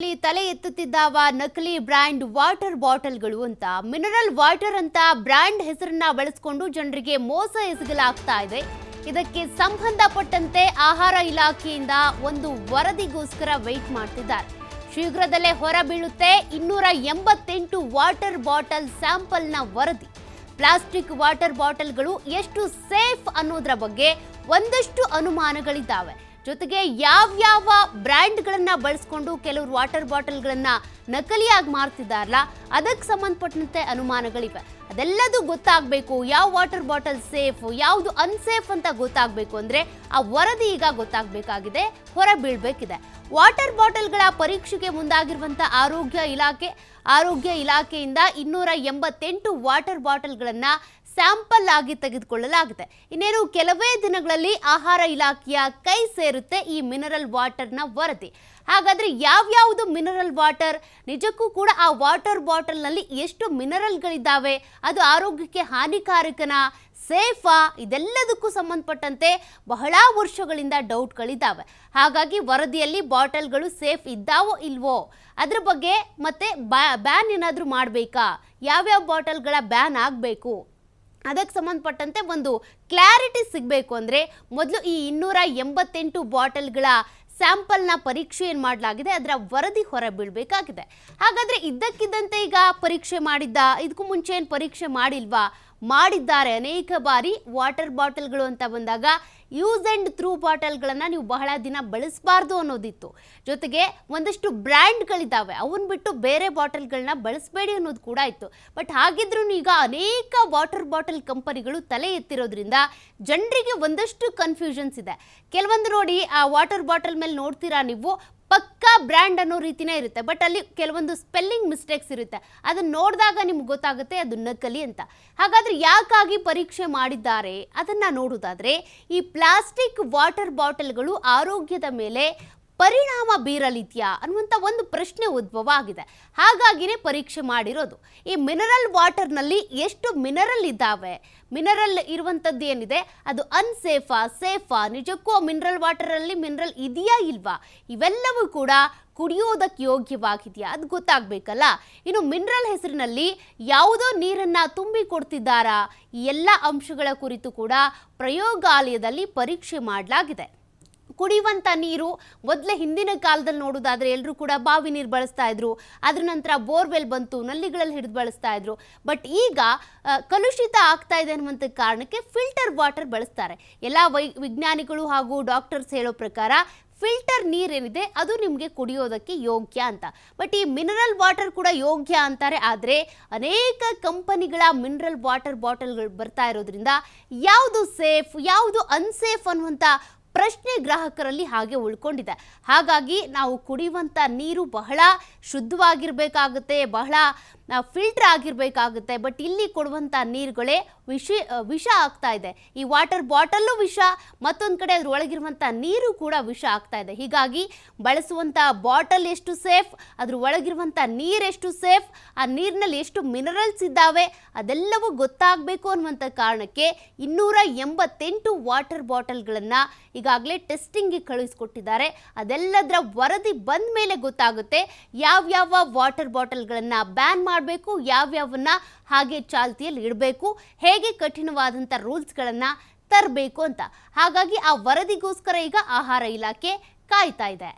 ತಲೆ ಎತ್ತುತ್ತಿದ್ದಾವ ನಕಲಿ brand water ಬಾಟಲ್ಗಳು ಅಂತ ಮಿನರಲ್ ವಾಟರ್ ಅಂತ ಬ್ರ್ಯಾಂಡ್ ಹೆಸರನ್ನ ಬಳಸಿಕೊಂಡು ಜನರಿಗೆ ಮೋಸ ಎಸಗಲಾಗ್ತಾ ಇದೆ. ಇದಕ್ಕೆ ಸಂಬಂಧಪಟ್ಟಂತೆ ಆಹಾರ ಇಲಾಖೆಯಿಂದ ಒಂದು ವರದಿಗೋಸ್ಕರ ವೇಟ್ ಮಾಡ್ತಿದ್ದಾರೆ. ಶೀಘ್ರದಲ್ಲೇ ಹೊರಬೀಳುತ್ತೆ 288 ವಾಟರ್ ಬಾಟಲ್ ಸ್ಯಾಂಪಲ್ನ ವರದಿ. ಪ್ಲಾಸ್ಟಿಕ್ ವಾಟರ್ ಬಾಟಲ್ಗಳು ಎಷ್ಟು ಸೇಫ್ ಅನ್ನೋದ್ರ ಬಗ್ಗೆ ಒಂದಷ್ಟು ಅನುಮಾನಗಳಿದ್ದಾವೆ. ಜೊತೆಗೆ ಯಾವ ಬ್ರ್ಯಾಂಡ್ಗಳನ್ನ ಬಳಸ್ಕೊಂಡು ಕೆಲವರು ವಾಟರ್ ಬಾಟಲ್ಗಳನ್ನ ನಕಲಿಯಾಗಿ ಮಾರ್ತಿದ್ದಾರಲ್ಲ, ಅದಕ್ಕೆ ಸಂಬಂಧಪಟ್ಟಂತೆ ಅನುಮಾನಗಳಿವೆ. ಅದೆಲ್ಲದೂ ಗೊತ್ತಾಗಬೇಕು. ಯಾವ ವಾಟರ್ ಬಾಟಲ್ ಸೇಫ್, ಯಾವುದು ಅನ್ಸೇಫ್ ಅಂತ ಗೊತ್ತಾಗಬೇಕು ಅಂದ್ರೆ ಆ ವರದಿ ಈಗ ಗೊತ್ತಾಗಬೇಕಾಗಿದೆ, ಹೊರ ಬೀಳ್ಬೇಕಿದೆ. ವಾಟರ್ ಬಾಟಲ್ಗಳ ಪರೀಕ್ಷೆಗೆ ಮುಂದಾಗಿರುವಂತ ಆರೋಗ್ಯ ಇಲಾಖೆಯಿಂದ 288 ವಾಟರ್ ಬಾಟಲ್ಗಳನ್ನ ಸ್ಯಾಂಪಲ್ ಆಗಿ ತೆಗೆದುಕೊಳ್ಳಲಾಗಿದೆ. ಇನ್ನೇನು ಕೆಲವೇ ದಿನಗಳಲ್ಲಿ ಆಹಾರ ಇಲಾಖೆಯ ಕೈ ಸೇರುತ್ತೆ ಈ ಮಿನರಲ್ ವಾಟರ್ನ ವರದಿ. ಹಾಗಾದ್ರೆ ಯಾವ್ಯಾವುದು ಮಿನರಲ್ ವಾಟರ್, ನಿಜಕ್ಕೂ ಕೂಡ ಆ ವಾಟರ್ ಬಾಟಲ್ನಲ್ಲಿ ಎಷ್ಟು ಮಿನರಲ್ಗಳಿದ್ದಾವೆ, ಅದು ಆರೋಗ್ಯಕ್ಕೆ ಹಾನಿಕಾರಕನಾ, ಸೇಫಾ, ಇದೆಲ್ಲದಕ್ಕೂ ಸಂಬಂಧಪಟ್ಟಂತೆ ಬಹಳ ವರ್ಷಗಳಿಂದ ಡೌಟ್ಗಳಿದ್ದಾವೆ. ಹಾಗಾಗಿ ವರದಿಯಲ್ಲಿ ಬಾಟಲ್ಗಳು ಸೇಫ್ ಇದ್ದಾವೋ ಇಲ್ವೋ ಅದ್ರ ಬಗ್ಗೆ, ಮತ್ತೆ ಬ್ಯಾನ್ ಏನಾದರೂ ಮಾಡಬೇಕಾ, ಯಾವ್ಯಾವ ಬಾಟಲ್ಗಳ ಬ್ಯಾನ್ ಆಗಬೇಕು, ಅದಕ್ಕೆ ಸಂಬಂಧಪಟ್ಟಂತೆ ಒಂದು ಕ್ಲಾರಿಟಿ ಸಿಗಬೇಕು ಅಂದರೆ ಮೊದಲು ಈ 288 ಬಾಟಲ್ಗಳ ಸ್ಯಾಂಪಲ್ನ ಪರೀಕ್ಷೆ ಏನು ಮಾಡಲಾಗಿದೆ ಅದರ ವರದಿ ಹೊರ ಬೀಳಬೇಕಾಗಿದೆ. ಹಾಗಾದರೆ ಇದ್ದಕ್ಕಿದ್ದಂತೆ ಈಗ ಪರೀಕ್ಷೆ ಮಾಡಿದ್ದ, ಇದಕ್ಕೂ ಮುಂಚೆ ಏನು ಪರೀಕ್ಷೆ ಮಾಡಿಲ್ವಾ? ಮಾಡಿದ್ದಾರೆ. ಅನೇಕ ಬಾರಿ ವಾಟರ್ ಬಾಟಲ್ಗಳು ಅಂತ ಬಂದಾಗ ಯೂಸ್ ಆ್ಯಂಡ್ ಥ್ರೂ ಬಾಟಲ್ಗಳನ್ನು ನೀವು ಬಹಳ ದಿನ ಬಳಸಬಾರ್ದು ಅನ್ನೋದಿತ್ತು. ಜೊತೆಗೆ ಒಂದಷ್ಟು ಬ್ರ್ಯಾಂಡ್ಗಳಿದ್ದಾವೆ, ಅವನ್ನ ಬಿಟ್ಟು ಬೇರೆ ಬಾಟಲ್ಗಳನ್ನ ಬಳಸಬೇಡಿ ಅನ್ನೋದು ಕೂಡ ಇತ್ತು. ಬಟ್ ಹಾಗಿದ್ರೂ ಈಗ ಅನೇಕ ವಾಟರ್ ಬಾಟಲ್ ಕಂಪನಿಗಳು ತಲೆ ಎತ್ತಿರೋದ್ರಿಂದ ಜನರಿಗೆ ಒಂದಷ್ಟು ಕನ್ಫ್ಯೂಷನ್ಸ್ ಇದೆ. ಕೆಲವೊಂದು ನೋಡಿ, ಆ ವಾಟರ್ ಬಾಟಲ್ ಮೇಲೆ ನೋಡ್ತೀರಾ ನೀವು, ಪಕ್ಕಾ ಬ್ರ್ಯಾಂಡ್ ಅನ್ನೋ ರೀತಿನೇ ಇರುತ್ತೆ, ಬಟ್ ಅಲ್ಲಿ ಕೆಲವೊಂದು ಸ್ಪೆಲ್ಲಿಂಗ್ ಮಿಸ್ಟೇಕ್ಸ್ ಇರುತ್ತೆ. ಅದನ್ನ ನೋಡಿದಾಗ ನಿಮ್ಗೆ ಗೊತ್ತಾಗುತ್ತೆ ಅದು ನಕಲಿ ಅಂತ. ಹಾಗಾದ್ರೆ ಯಾಕಾಗಿ ಪರೀಕ್ಷೆ ಮಾಡಿದ್ದಾರೆ ಅದನ್ನ ನೋಡೋದಾದ್ರೆ, ಈ ಪ್ಲಾಸ್ಟಿಕ್ ವಾಟರ್ ಬಾಟಲ್ಗಳು ಆರೋಗ್ಯದ ಮೇಲೆ ಪರಿಣಾಮ ಬೀರಲಿದೆಯಾ ಅನ್ನುವಂಥ ಒಂದು ಪ್ರಶ್ನೆ ಉದ್ಭವ ಆಗಿದೆ. ಹಾಗಾಗಿನೇ ಪರೀಕ್ಷೆ ಮಾಡಿರೋದು. ಈ ಮಿನರಲ್ ವಾಟರ್ನಲ್ಲಿ ಎಷ್ಟು ಮಿನರಲ್ ಇದ್ದಾವೆ, ಮಿನರಲ್ ಇರುವಂಥದ್ದು ಏನಿದೆ ಅದು ಅನ್ಸೇಫಾ, ಸೇಫಾ, ನಿಜಕ್ಕೂ ಮಿನರಲ್ ವಾಟರಲ್ಲಿ ಮಿನರಲ್ ಇದೆಯಾ ಇಲ್ವಾ, ಇವೆಲ್ಲವೂ ಕೂಡ ಕುಡಿಯೋದಕ್ಕೆ ಯೋಗ್ಯವಾಗಿದೆಯಾ ಅದು ಗೊತ್ತಾಗಬೇಕಲ್ಲ. ಇನ್ನು ಮಿನರಲ್ ಹೆಸರಿನಲ್ಲಿ ಯಾವುದೋ ನೀರನ್ನು ತುಂಬಿ ಕೊಡ್ತಿದ್ದಾರಾ, ಈ ಎಲ್ಲ ಅಂಶಗಳ ಕುರಿತು ಕೂಡ ಪ್ರಯೋಗಾಲಯದಲ್ಲಿ ಪರೀಕ್ಷೆ ಮಾಡಲಾಗಿದೆ. ಕುಡಿಯುವಂಥ ನೀರು ಮೊದಲೇ ಹಿಂದಿನ ಕಾಲದಲ್ಲಿ ನೋಡೋದಾದರೆ ಎಲ್ಲರೂ ಕೂಡ ಬಾವಿ ನೀರು ಬಳಸ್ತಾ ಇದ್ರು, ಅದ್ರ ನಂತರ ಬೋರ್ವೆಲ್ ಬಂತು, ನಲ್ಲಿಗಳಲ್ಲಿ ಹಿಡಿದು ಬಳಸ್ತಾ ಇದ್ರು. ಬಟ್ ಈಗ ಕಲುಷಿತ ಆಗ್ತಾ ಇದೆ ಅನ್ನುವಂಥ ಕಾರಣಕ್ಕೆ ಫಿಲ್ಟರ್ ವಾಟರ್ ಬಳಸ್ತಾರೆ. ಎಲ್ಲ ವಿಜ್ಞಾನಿಗಳು ಹಾಗೂ ಡಾಕ್ಟರ್ಸ್ ಹೇಳೋ ಪ್ರಕಾರ ಫಿಲ್ಟರ್ ನೀರೇನಿದೆ ಅದು ನಿಮಗೆ ಕುಡಿಯೋದಕ್ಕೆ ಯೋಗ್ಯ ಅಂತ. ಬಟ್ ಈ ಮಿನರಲ್ ವಾಟರ್ ಕೂಡ ಯೋಗ್ಯ ಅಂತಾರೆ. ಆದರೆ ಅನೇಕ ಕಂಪನಿಗಳ ಮಿನರಲ್ ವಾಟರ್ ಬಾಟಲ್ಗಳು ಬರ್ತಾ ಇರೋದ್ರಿಂದ ಯಾವುದು ಸೇಫ್, ಯಾವುದು ಅನ್ಸೇಫ್ ಅನ್ನುವಂಥ ಪ್ರಶ್ನೆ ಗ್ರಾಹಕರಲ್ಲಿ ಹಾಗೆ ಉಳ್ಕೊಂಡಿದೆ. ಹಾಗಾಗಿ ನಾವು ಕುಡಿಯುವಂಥ ನೀರು ಬಹಳ ಶುದ್ಧವಾಗಿರಬೇಕಾಗುತ್ತೆ, ಬಹಳ ಫಿಲ್ಟರ್ ಆಗಿರಬೇಕಾಗುತ್ತೆ. ಬಟ್ ಇಲ್ಲಿ ಕೊಡುವಂಥ ನೀರುಗಳೇ ವಿಷ ಆಗ್ತಾ ಇದೆ. ಈ ವಾಟರ್ ಬಾಟಲ್ಲು ವಿಷ, ಮತ್ತೊಂದು ಕಡೆ ಅದ್ರ ಒಳಗಿರುವಂಥ ನೀರು ಕೂಡ ವಿಷ ಆಗ್ತಾ ಇದೆ. ಹೀಗಾಗಿ ಬಳಸುವಂಥ ಬಾಟಲ್ ಎಷ್ಟು ಸೇಫ್, ಅದ್ರ ಒಳಗಿರುವಂಥ ನೀರೆಷ್ಟು ಸೇಫ್, ಆ ನೀರಿನಲ್ಲಿ ಎಷ್ಟು ಮಿನರಲ್ಸ್ ಇದ್ದಾವೆ ಅದೆಲ್ಲವೂ ಗೊತ್ತಾಗಬೇಕು ಅನ್ನುವಂಥ ಕಾರಣಕ್ಕೆ 288 ವಾಟರ್ ಬಾಟಲ್ಗಳನ್ನು ಈಗಾಗಲೇ ಟೆಸ್ಟಿಂಗ್ಗೆ ಕಳುಹಿಸಿಕೊಟ್ಟಿದ್ದಾರೆ. ಅದೆಲ್ಲದರ ವರದಿ ಬಂದ ಮೇಲೆ ಗೊತ್ತಾಗುತ್ತೆ ಯಾವ್ಯಾವ ವಾಟರ್ ಬಾಟಲ್ಗಳನ್ನು ಬ್ಯಾನ್ ಮಾಡಬೇಕು, ಯಾವ್ಯಾವನ್ನ ಹಾಗೆ ಚಾಲ್ತಿಯಲ್ಲಿ ಇಡಬೇಕು, ಹೇಗೆ ಕಠಿಣವಾದಂಥ ರೂಲ್ಸ್ಗಳನ್ನು ತರಬೇಕು ಅಂತ. ಹಾಗಾಗಿ ಆ ವರದಿಗೋಸ್ಕರ ಈಗ ಆಹಾರ ಇಲಾಖೆ ಕಾಯ್ತಾ ಇದೆ.